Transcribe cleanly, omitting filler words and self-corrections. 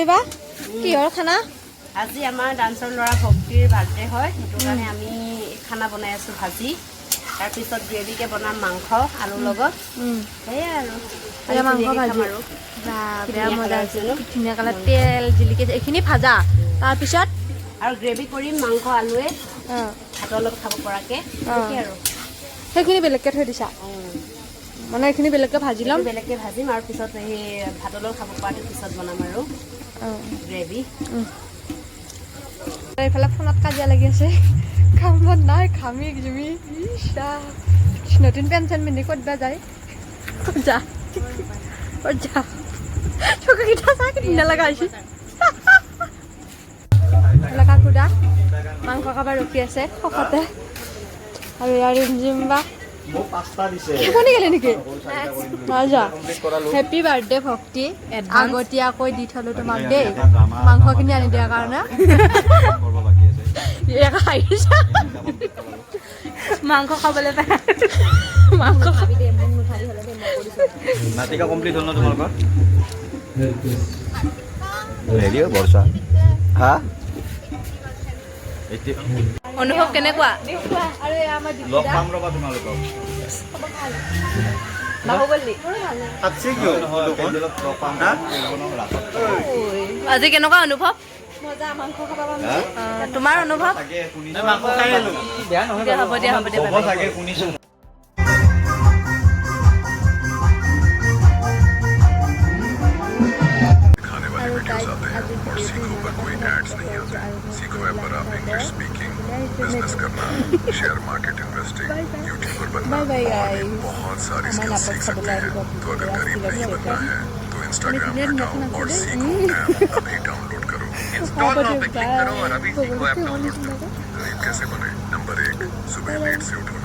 অঞ্জলি বা কিহৰ খানা আজি আমাৰ ডান্সৰ ল'ৰা ভক্তিৰ বাৰ্থডে হয় সেইটো কাৰণে আমি খানা বনাই আছো ভাজি তাৰপিছত গ্ৰেভিকে বনাম মাংস আলুৰ লগত সেয়াই আৰু এয়া মাংস ভাজি আৰু বেয়া মজা হৈছে ধুনীয়া কালাৰ তেল জিলিকি এইখিনি ভাজা তাৰপিছত আৰু গ্ৰেভি কৰিম মাংস আলুৱে ভাতৰ লগত খাব পৰাকে আৰু সেইখিনি বেলেগকৈ থৈ দিছা মানে এইখিনি বেলেগকৈ ভাজি ল'ম বেলেগকৈ ভাজিম আৰু পিছত সেই ভাতৰ লগত খাব পৰাটো পিছত বনাম আৰু গ্ৰেভি এইফালে ফোনত কাজিয়া লাগি আছে কাম বন নাই ঘামি ঘুমি নতুন পেণ্ট চেণ্ট পিন্ধি ক'ত বা যায় যা চকুকেইটা চা কি ধুনীয়া লগা হৈছে কাকুদা মাংস খাব ৰখি আছে শকতে আৰু ইয়াৰ ৰিমজিম্বা শুনি গেলি নেকি হেপী বাৰ্থডে ভক্তি আগতীয়াকৈ দি থলো তোমাক দেই মাংসখিনি আনি দিয়াৰ কাৰণে মাংস খাবলৈ পাই মাংস খাবি দে মোৰ নুঠাৰি হ'লে দে মই কৰিছোঁ নাটিকা কমপ্লিট হ'ল ন তোমালোকৰ হেৰি বৰ্ষা হা অনুভৱ কেনেকুৱা আৰু আমাৰ লগ পাম ৰ'বা তোমালোকক আজি কেনেকুৱা অনুভৱ মজা মাংস খাব পাম তোমাৰ অনুভৱ হ'ব দিয়া बिजनेस करना शेयर मार्केट इन्वेस्टिंग यूट्यूबर बनना और भी बहुत सारी स्किल्स सीख सकते हैं तो अगर गरीब नहीं बनना है तो इंस्टाग्राम हटाओ और सीखो ऐप अभी डाउनलोड करो इंस्टॉल नाउ पे क्लिक करो और अभी सीखो ऐप डाउनलोड करो गरीब कैसे बने नंबर 1 सुबह लेट से उठो